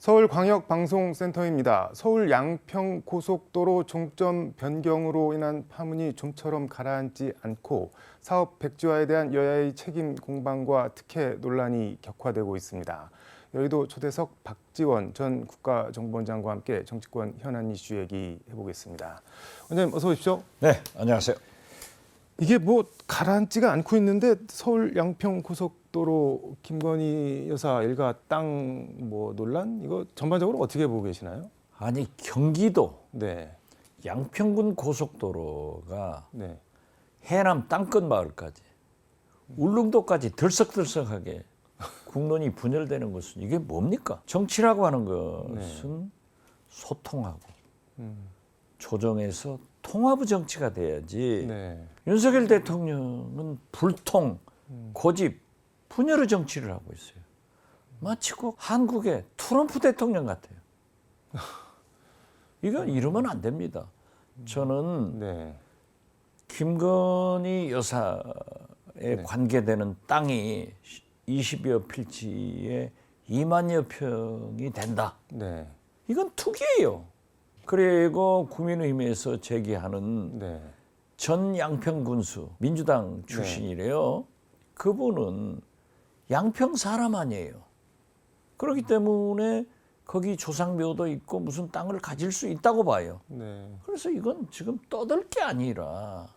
서울광역방송센터입니다. 서울 양평고속도로 종점 변경으로 인한 파문이 좀처럼 가라앉지 않고 사업 백지화에 대한 여야의 책임 공방과 특혜 논란이 격화되고 있습니다. 여의도 초대석 박지원 전 국가정보원장과 함께 정치권 현안 이슈 얘기해보겠습니다. 원장님 어서 오십시오. 네, 안녕하세요. 이게 뭐 가라앉지가 않고 있는데 서울 양평고속도로 김건희 여사 일가 땅 뭐 논란 이거 전반적으로 어떻게 보고 계시나요? 아니 경기도 네, 양평군 고속도로가 네, 해남 땅끝 마을까지 울릉도까지 들썩들썩하게 국론이 분열되는 것은 이게 뭡니까? 정치라고 하는 것은 소통하고 조정해서 통합의 정치가 돼야지. 네, 윤석열 대통령은 불통, 고집, 분열의 정치를 하고 있어요. 마치 꼭 한국의 트럼프 대통령 같아요. 이건 이러면 안 됩니다. 저는 네, 김건희 여사에 관계되는 땅이 20여 필지에 2만여 평이 된다. 네, 이건 투기예요. 그리고 국민의힘에서 제기하는 네, 전 양평 군수 민주당 출신이래요. 그분은 양평 사람 아니에요. 그렇기 때문에 거기 조상묘도 있고 무슨 땅을 가질 수 있다고 봐요. 네, 그래서 이건 지금 떠들 게 아니라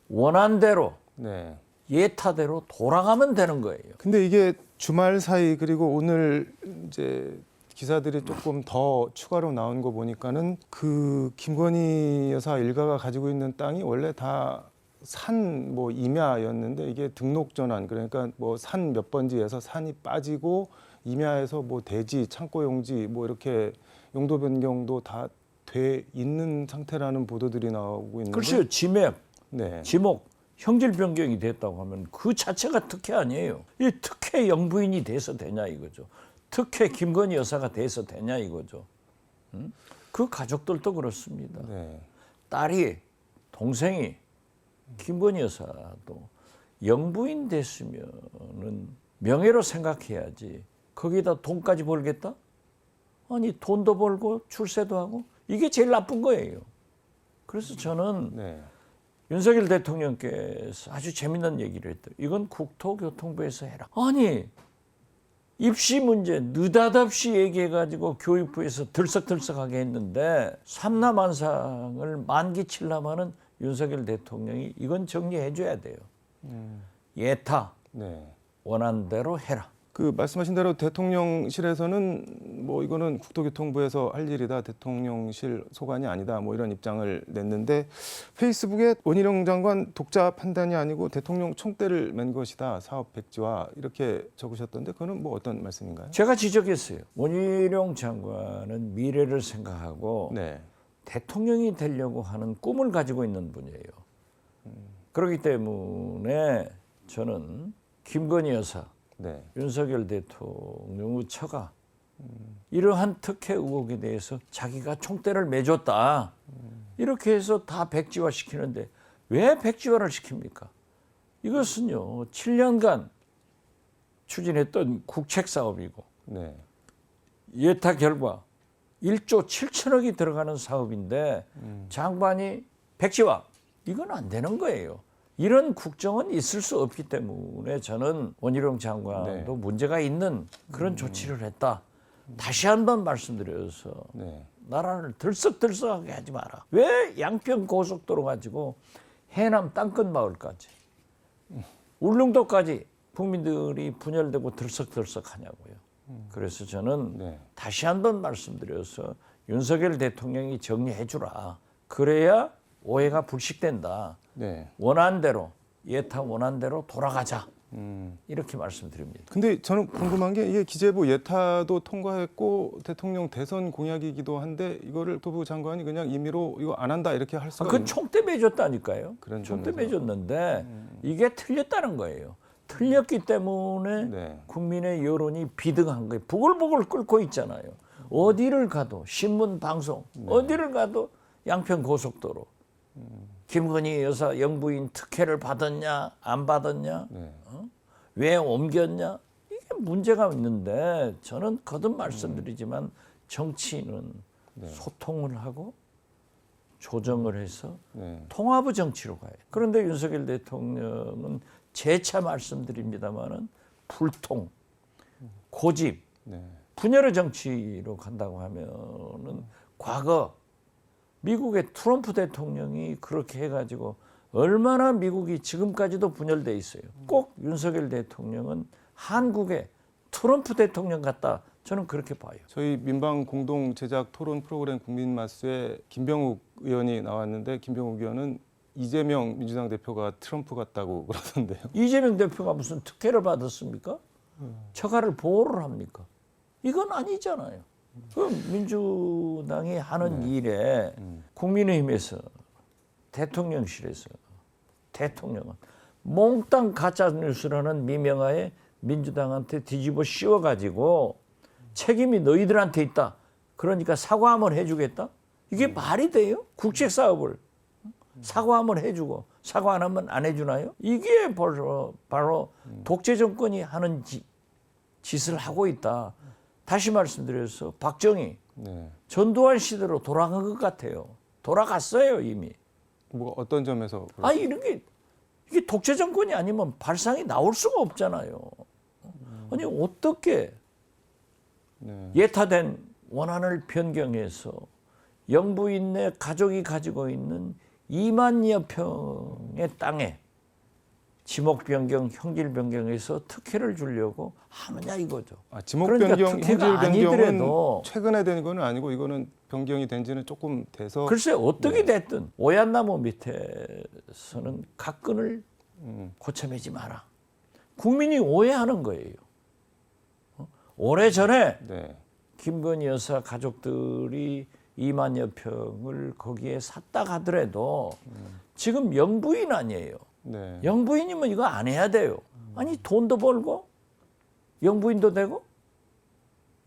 원한대로 네. 예타대로 돌아가면 되는 거예요. 근데 이게 주말 사이 그리고 오늘 이제 기사들이 조금 더 추가로 나온 거 보니까는 그 김건희 여사 일가가 가지고 있는 땅이 원래 다 산 뭐 임야였는데 이게 등록 전환 그러니까 뭐 산 몇 번지에서 산이 빠지고 임야에서 뭐 대지, 창고 용지 뭐 이렇게 용도 변경도 다 돼 있는 상태라는 보도들이 나오고 있는데. 글쎄요, 지맥, 네. 지목, 형질 변경이 됐다고 하면 그 자체가 특혜 아니에요. 이 특혜 영부인이 돼서 되냐 이거죠. 특혜 김건희 여사가 돼서 되냐 이거죠. 그 가족들도 그렇습니다. 네. 딸이, 동생이 김건희 여사도 영부인 됐으면은 명예로 생각해야지. 거기다 돈까지 벌겠다? 아니 돈도 벌고 출세도 하고 이게 제일 나쁜 거예요. 그래서 저는 네. 윤석열 대통령께서 아주 재밌는 얘기를 했대요. 이건 국토교통부에서 해라. 아니 입시 문제 느닷없이 얘기해가지고 교육부에서 들썩들썩하게 했는데 삼라만상을 만기치려면은 윤석열 대통령이 이건 정리해줘야 돼요. 예타 네. 원한대로 해라. 그 말씀하신 대로 대통령실에서는 뭐 이거는 국토교통부에서 할 일이다. 대통령실 소관이 아니다. 뭐 이런 입장을 냈는데 페이스북에 원희룡 장관 독자 판단이 아니고 대통령 총대를 맨 것이다. 사업 백지화 이렇게 적으셨던데 그거는 뭐 어떤 말씀인가요? 제가 지적했어요. 원희룡 장관은 미래를 생각하고 네. 대통령이 되려고 하는 꿈을 가지고 있는 분이에요. 그렇기 때문에 저는 김건희 여사, 네. 윤석열 대통령의 처가 이러한 특혜 의혹에 대해서 자기가 총대를 매줬다. 이렇게 해서 다 백지화 시키는데 왜 백지화를 시킵니까? 이것은요 7년간 추진했던 국책 사업이고 네. 예타 결과 1조 7천억이 들어가는 사업인데 장관이 백지화 이건 안 되는 거예요. 이런 국정은 있을 수 없기 때문에 저는 원희룡 장관도 문제가 있는 그런 조치를 했다. 다시 한번 말씀드려서 나라를 들썩들썩하게 하지 마라. 왜 양평 고속도로 가지고 해남 땅끝 마을까지 울릉도까지 국민들이 분열되고 들썩들썩하냐고요. 그래서 저는 다시 한번 말씀드려서 윤석열 대통령이 정리해 주라. 그래야 오해가 불식된다. 원한대로 예타 원한대로 돌아가자. 이렇게 말씀드립니다. 근데 저는 궁금한 게 이게 기재부 예타도 통과했고 대통령 대선 공약이기도 한데 이거를 국토부 장관이 그냥 임의로 이거 안 한다 이렇게 할 수가 그건 총대 매줬다니까요. 그런 총대 점에서. 매줬는데 이게 틀렸다는 거예요. 틀렸기 때문에 국민의 여론이 비등한 거예요. 부글부글 끓고 있잖아요. 어디를 가도 신문 방송 어디를 가도 양평 고속도로 김건희 여사 영부인 특혜를 받았냐 안 받았냐 왜 옮겼냐 이게 문제가 있는데 저는 거듭 말씀드리지만 정치인은 소통을 하고 조정을 해서 통합의 정치로 가요. 그런데 윤석열 대통령은 재차 말씀드립니다마는 불통, 고집, 분열의 정치로 간다고 하면은 과거 미국의 트럼프 대통령이 그렇게 해가지고 얼마나 미국이 지금까지도 분열돼 있어요. 꼭 윤석열 대통령은 한국의 트럼프 대통령 같다. 저는 그렇게 봐요. 저희 민방 공동 제작 토론 프로그램 국민마스에 김병욱 의원이 나왔는데 김병욱 의원은 이재명 민주당 대표가 트럼프 같다고 그러던데요. 이재명 대표가 무슨 특혜를 받았습니까? 처가를 보호를 합니까? 이건 아니잖아요. 그럼 민주당이 하는 일에 국민의힘에서 대통령실에서 대통령은 몽땅 가짜뉴스라는 미명하에 민주당한테 뒤집어 씌워가지고 책임이 너희들한테 있다. 그러니까 사과 한번 해주겠다? 이게 말이 돼요? 국책사업을 사과 한번 해주고 사과 안 하면 안 해주나요? 이게 바로 독재 정권이 하는 짓을 하고 있다. 다시 말씀드려서 박정희 전두환 시대로 돌아간 것 같아요. 돌아갔어요 이미. 뭐 어떤 점에서? 아니 이게 독재 정권이 아니면 발상이 나올 수가 없잖아요. 아니 어떻게 예타된 원한을 변경해서 영부인네 가족이 가지고 있는 2만여 평의 땅에 지목 변경, 형질 변경해서 특혜를 주려고 하느냐 이거죠. 지목 그러니까 변경, 형질 특혜가 변경은 아니더라도 최근에 된 건 아니고 이거는 변경이 된 지는 조금 돼서 글쎄 어떻게 됐든 오얏나무 밑에서는 각근을 고쳐매지 마라. 국민이 오해하는 거예요. 오래전에 김건희 여사 가족들이 2만여 평을 거기에 샀다 하더라도 지금 영부인 아니에요. 영부인이면 이거 안 해야 돼요. 아니 돈도 벌고 영부인도 되고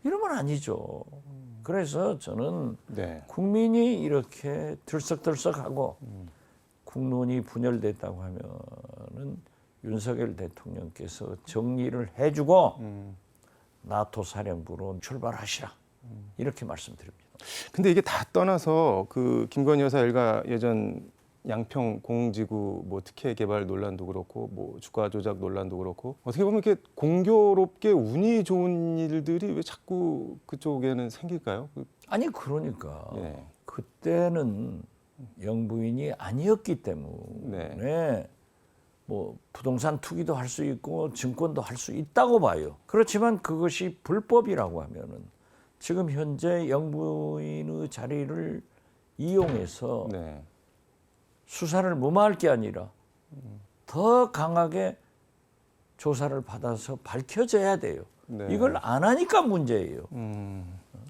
이러면 아니죠. 그래서 저는 국민이 이렇게 들썩들썩하고 국론이 분열됐다고 하면은 윤석열 대통령께서 정리를 해주고 나토 사령부로 출발하시라 이렇게 말씀드립니다. 근데 이게 다 떠나서 그 김건희 여사 일가 예전 양평 공지구 뭐 특혜 개발 논란도 그렇고 뭐 주가 조작 논란도 그렇고 어떻게 보면 이렇게 공교롭게 운이 좋은 일들이 왜 자꾸 그쪽에는 생길까요? 아니 그러니까 그때는 영부인이 아니었기 때문에 뭐 부동산 투기도 할 수 있고 증권도 할 수 있다고 봐요. 그렇지만 그것이 불법이라고 하면은 지금 현재 영부인의 자리를 이용해서 수사를 무마할 게 아니라 더 강하게 조사를 받아서 밝혀져야 돼요. 이걸 안 하니까 문제예요.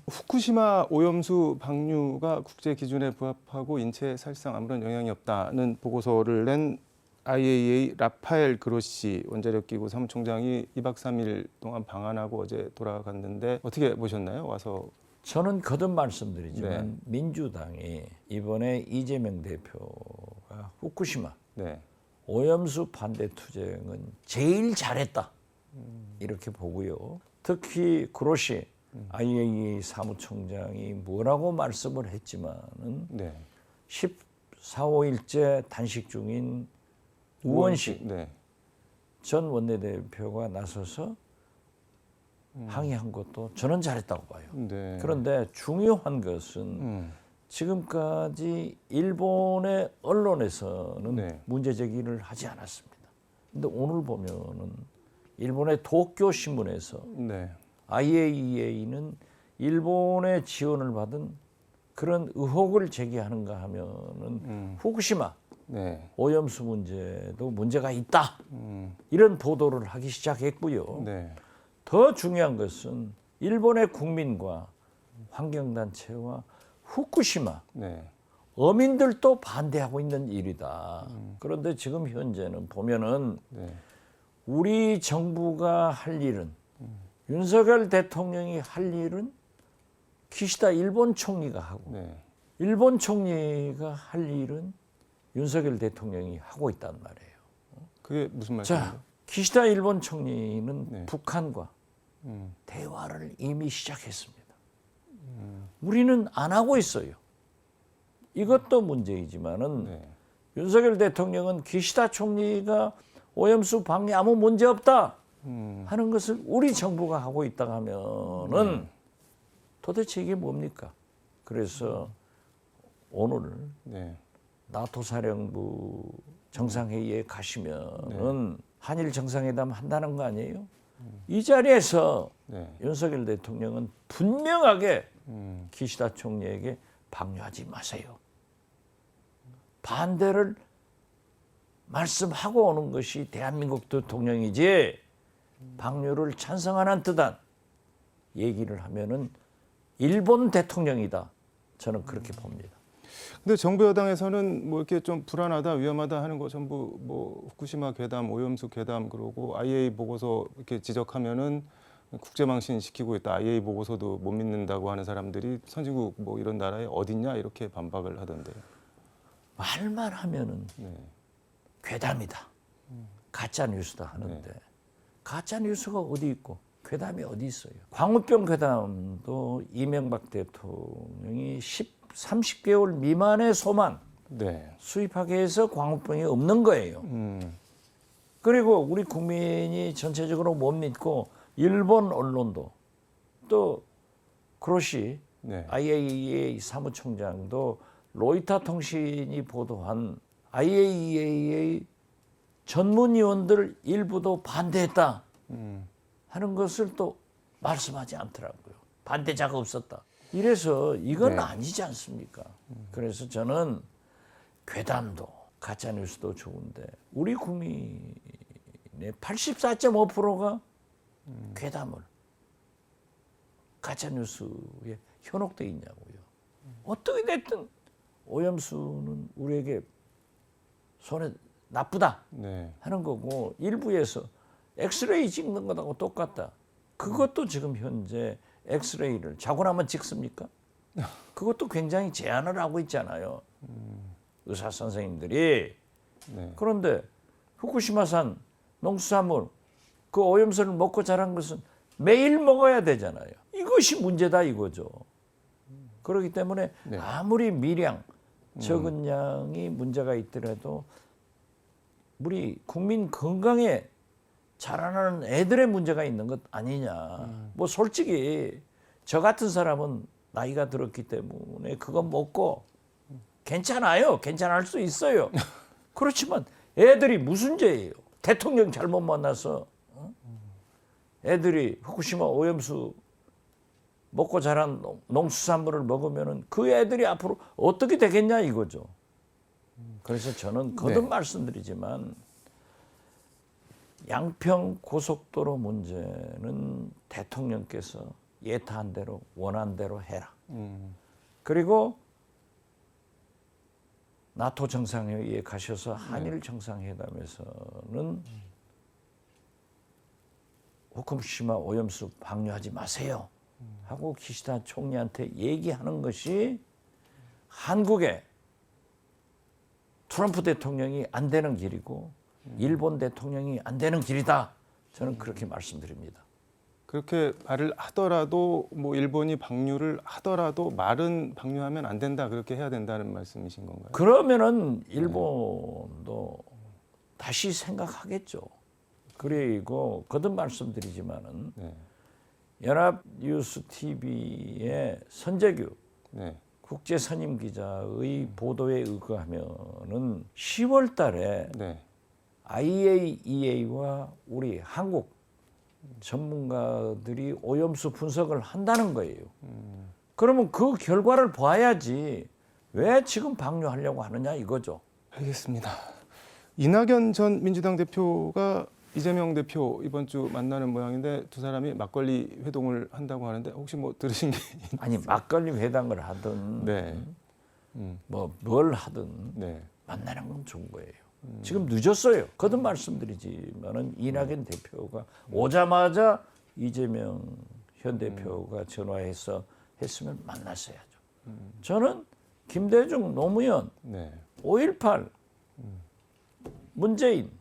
후쿠시마 오염수 방류가 국제 기준에 부합하고 인체에 사실상 아무런 영향이 없다는 보고서를 낸 IAEA 라파엘 그로시 원자력기구 사무총장이 2박 3일 동안 방한하고 어제 돌아갔는데 어떻게 보셨나요? 와서. 저는 거듭 말씀드리지만 민주당이 이번에 이재명 대표가 후쿠시마 오염수 반대 투쟁은 제일 잘했다 이렇게 보고요. 특히 그로시 IAEA 사무총장이 뭐라고 말씀을 했지만은 14, 15일째 단식 중인 우원식 전 원내대표가 나서서 항의한 것도 저는 잘했다고 봐요. 그런데 중요한 것은 지금까지 일본의 언론에서는 문제 제기를 하지 않았습니다. 근데 오늘 보면은 일본의 도쿄 신문에서 IAEA는 일본의 지원을 받은 그런 의혹을 제기하는가 하면은 후쿠시마 오염수 문제도 문제가 있다. 이런 보도를 하기 시작했고요. 더 중요한 것은 일본의 국민과 환경단체와 후쿠시마 어민들도 반대하고 있는 일이다. 그런데 지금 현재는 보면은 우리 정부가 할 일은 윤석열 대통령이 할 일은 기시다 일본 총리가 하고 일본 총리가 할 일은 윤석열 대통령이 하고 있단 말이에요. 그게 무슨 말씀이세요? 자, 기시다 일본 총리는 북한과 대화를 이미 시작했습니다. 우리는 안 하고 있어요. 이것도 문제이지만은 네. 윤석열 대통령은 기시다 총리가 오염수 방류 아무 문제 없다 하는 것을 우리 정부가 하고 있다 하면은 도대체 이게 뭡니까? 그래서 오늘 네. 나토 사령부 정상회의에 가시면은 한일 정상회담 한다는 거 아니에요? 이 자리에서 네. 윤석열 대통령은 분명하게 음. 기시다 총리에게 방류하지 마세요. 반대를 말씀하고 오는 것이 대한민국 대통령이지 방류를 찬성하는 듯한 얘기를 하면은 일본 대통령이다. 저는 그렇게 봅니다. 근데 정부 여당에서는 뭐 이렇게 좀 불안하다, 위험하다 하는 거 전부 뭐 후쿠시마 괴담, 오염수 괴담 그러고 IAEA 보고서 이렇게 지적하면은 국제망신 시키고 있다. IAEA 보고서도 못 믿는다고 하는 사람들이 선진국 뭐 이런 나라에 어딨냐 이렇게 반박을 하던데요. 말만 하면은 네. 괴담이다. 가짜 뉴스다 하는데 가짜 뉴스가 어디 있고 괴담이 어디 있어요? 광우병 괴담도 이명박 대통령이 30개월 미만의 소만 네. 수입하게 해서 광우병이 없는 거예요. 그리고 우리 국민이 전체적으로 못 믿고 일본 언론도 또 그로시 네. IAEA 사무총장도 로이터 통신이 보도한 IAEA 전문위원들 일부도 반대했다 하는 것을 또 말씀하지 않더라고요. 반대자가 없었다. 이래서 이건 네. 아니지 않습니까? 그래서 저는 괴담도 가짜뉴스도 좋은데 우리 국민의 84.5%가 괴담을 가짜뉴스에 현혹되어 있냐고요. 어떻게 됐든 오염수는 우리에게 손에 나쁘다 네. 하는 거고 일부에서 엑스레이 찍는 것하고 똑같다. 그것도 지금 현재 엑스레이를 자고 나면 찍습니까? 그것도 굉장히 제한을 하고 있잖아요. 의사 선생님들이. 네. 그런데 후쿠시마산 농수산물 그 오염수를 먹고 자란 것은 매일 먹어야 되잖아요. 이것이 문제다 이거죠. 그렇기 때문에 네. 아무리 미량 적은 양이 문제가 있더라도 우리 국민 건강에 자라나는 애들의 문제가 있는 것 아니냐. 뭐 솔직히 저 같은 사람은 나이가 들었기 때문에 그거 먹고 괜찮아요. 괜찮을 수 있어요. 그렇지만 애들이 무슨 죄예요? 대통령 잘못 만나서 애들이 후쿠시마 오염수 먹고 자란 농수산물을 먹으면은 그 애들이 앞으로 어떻게 되겠냐 이거죠. 그래서 저는 거듭 네. 말씀드리지만 양평 고속도로 문제는 대통령께서 예타한 대로 원한 대로 해라. 그리고 나토 정상회의에 가셔서 한일 정상회담에서는 후쿠시마 오염수 방류하지 마세요 하고 기시다 총리한테 얘기하는 것이 한국의 트럼프 대통령이 안 되는 길이고 일본 대통령이 안 되는 길이다. 저는 그렇게 말씀드립니다. 그렇게 말을 하더라도 뭐 일본이 방류를 하더라도 말은 방류하면 안 된다. 그렇게 해야 된다는 말씀이신 건가요? 그러면은 일본도 다시 생각하겠죠. 그리고 거듭 말씀드리지만은 네. 연합뉴스 TV의 선재규 네. 국제 선임 기자의 보도에 의거하면은 10월 달에 네. IAEA와 우리 한국 전문가들이 오염수 분석을 한다는 거예요. 그러면 그 결과를 봐야지 왜 지금 방류하려고 하느냐 이거죠. 알겠습니다. 이낙연 전 민주당 대표가 이재명 대표 이번 주 만나는 모양인데 두 사람이 막걸리 회동을 한다고 하는데 혹시 뭐 들으신 게 아니 막걸리 회담을 하든 네. 뭐 뭘 하든 네. 만나는 건 좋은 거예요. 지금 늦었어요. 거듭 말씀드리지만은 이낙연 대표가 오자마자 이재명 현 대표가 전화해서 했으면 만났어야죠. 저는 김대중, 노무현, 네. 5.18, 문재인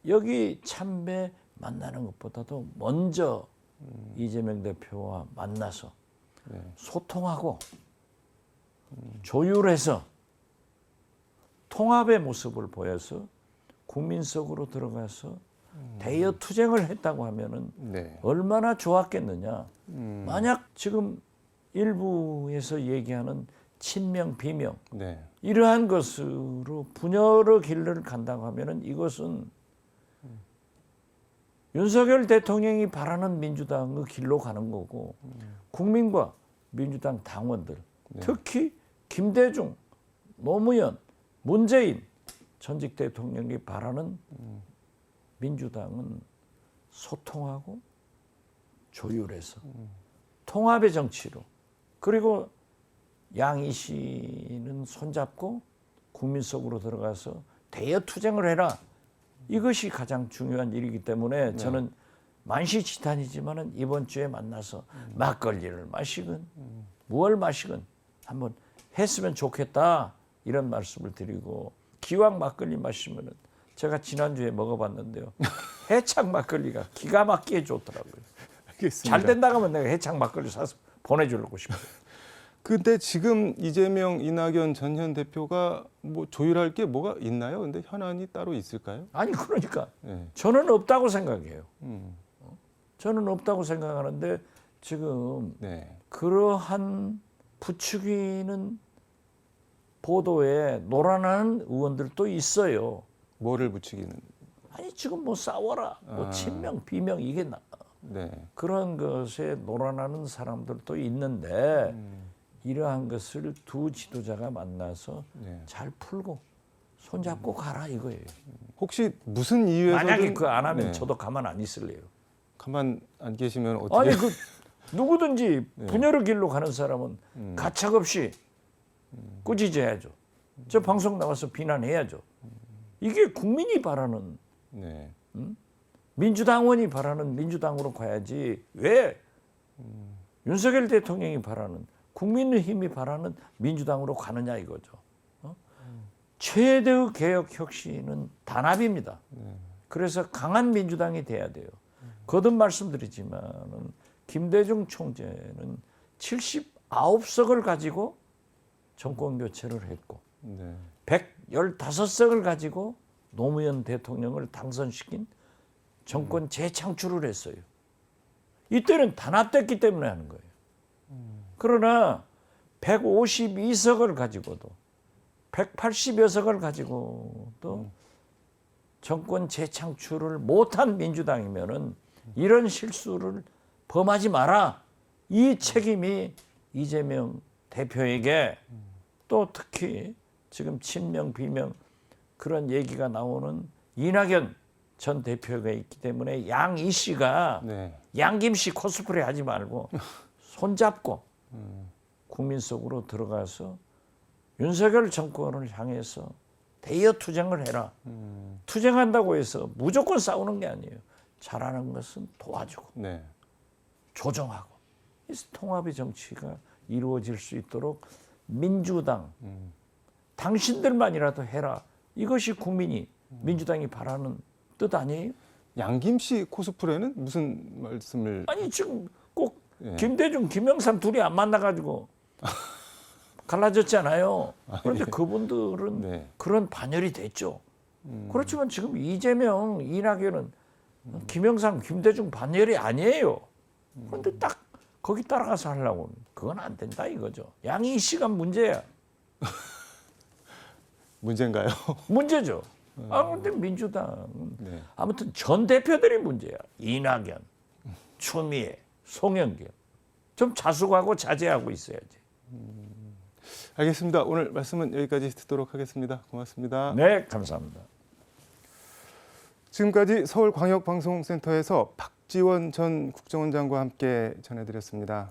여기 참배 만나는 것보다도 먼저 이재명 대표와 만나서 네. 소통하고 조율해서 통합의 모습을 보여서 국민 속으로 들어가서 대여 투쟁을 했다고 하면은 네. 얼마나 좋았겠느냐. 만약 지금 일부에서 얘기하는 친명 비명 네. 이러한 것으로 분열의 길을 간다고 하면은 이것은 윤석열 대통령이 바라는 민주당의 길로 가는 거고 국민과 민주당 당원들 특히 김대중, 노무현, 문재인 전직 대통령이 바라는 민주당은 소통하고 조율해서 통합의 정치로 그리고 양이 씨는 손잡고 국민 속으로 들어가서 대여 투쟁을 해라. 이것이 가장 중요한 일이기 때문에 저는 만시지탄이지만은 이번 주에 만나서 막걸리를 마시건 무얼 마시건 한번 했으면 좋겠다 이런 말씀을 드리고 기왕 막걸리 마시면은 제가 지난주에 먹어봤는데요. 해창 막걸리가 기가 막히게 좋더라고요. 알겠습니다. 잘 된다고 하면 내가 해창 막걸리 사서 보내주려고 싶어요. 근데 지금 이재명, 이낙연, 전현 대표가 뭐 조율할 게 뭐가 있나요? 근데 현안이 따로 있을까요? 아니 그러니까 네. 저는 없다고 생각해요. 음. 저는 없다고 생각하는데 지금 네. 그러한 부추기는 보도에 놀아나는 의원들도 있어요. 뭐를 부추기는? 아니 지금 뭐 싸워라, 뭐 친명, 비명 이게 네. 그런 것에 놀아나는 사람들도 있는데 이러한 것을 두 지도자가 만나서 네. 잘 풀고 손잡고 가라 이거예요. 혹시 무슨 이유에서든 만약에 그거 안 하면 네. 저도 가만 안 있을래요. 가만 안 계시면 어떻게? 아니 그 누구든지 분열의 길로 가는 사람은 가책 없이 꾸짖어야죠. 저 방송 나와서 비난해야죠. 이게 국민이 바라는 네. 민주당원이 바라는 민주당으로 가야지 왜 윤석열 대통령이 바라는 국민의힘이 바라는 민주당으로 가느냐 이거죠. 최대의 개혁 혁신은 단합입니다. 그래서 강한 민주당이 돼야 돼요. 거듭 말씀드리지만은 김대중 총재는 79석을 가지고 정권 교체를 했고 네. 115석을 가지고 노무현 대통령을 당선시킨 정권 재창출을 했어요. 이때는 단합됐기 때문에 하는 거예요. 그러나 152석을 가지고도 180여석을 가지고도 정권 재창출을 못한 민주당이면은 이런 실수를 범하지 마라. 이 책임이 이재명 대표에게 또 특히 지금 친명 비명 그런 얘기가 나오는 이낙연 전 대표가 있기 때문에 양이 씨가 네. 양김 씨 코스프레 하지 말고 손잡고 국민 속으로 들어가서 윤석열 정권을 향해서 대여 투쟁을 해라. 투쟁한다고 해서 무조건 싸우는 게 아니에요. 잘하는 것은 도와주고 네. 조정하고 이 통합의 정치가 이루어질 수 있도록 민주당 당신들만이라도 해라. 이것이 국민이 민주당이 바라는 뜻 아니에요? 양김 씨 코스프레는 무슨 말씀을? 아니 지금 꼭 예. 김대중, 김영삼 둘이 안 만나가지고 갈라졌잖아요. 그런데 그분들은 네. 그런 반열이 됐죠. 그렇지만 지금 이재명, 이낙연은 김영삼, 김대중 반열이 아니에요. 그런데 딱 거기 따라가서 하려고 하면 그건 안 된다 이거죠. 양이 씨가 문제야. 문제인가요? 문제죠. 그런데 민주당은 네. 아무튼 전 대표들이 문제야. 이낙연, 추미애, 송영길. 좀 자숙하고 자제하고 있어야지. 알겠습니다. 오늘 말씀은 여기까지 듣도록 하겠습니다. 고맙습니다. 네, 감사합니다. 지금까지 서울광역방송센터에서 박지원 전 국정원장과 함께 전해드렸습니다.